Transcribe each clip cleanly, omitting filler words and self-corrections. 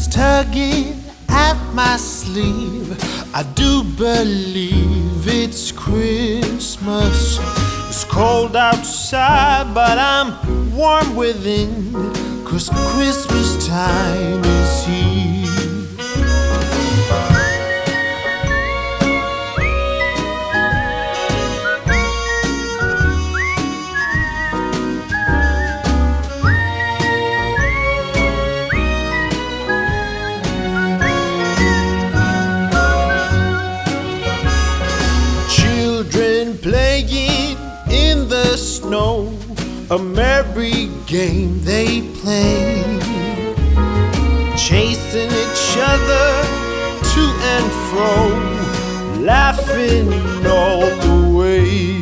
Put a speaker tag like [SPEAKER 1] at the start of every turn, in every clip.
[SPEAKER 1] Santa's tugging at my sleeve. I do believe it's Christmas. It's cold outside, but I'm warm within, 'cause Christmas time is here. Playing in the snow, a merry game they play, chasing each other to and fro, laughing all the way.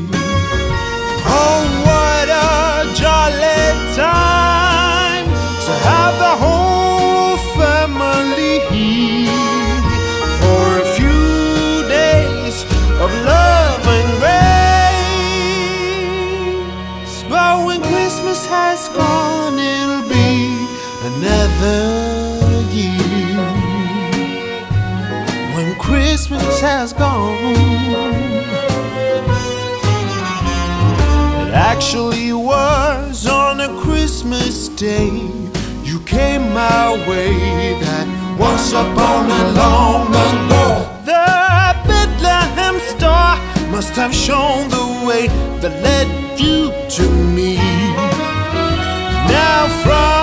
[SPEAKER 1] Oh, what a jolly time to have the whole family here for a few days of love and grace. But when Christmas has gone, it'll be another year. When Christmas has gone, it actually was on a Christmas day you came my way. That once upon a long ago, the Bethlehem star must have shown the way that led you to me. Now from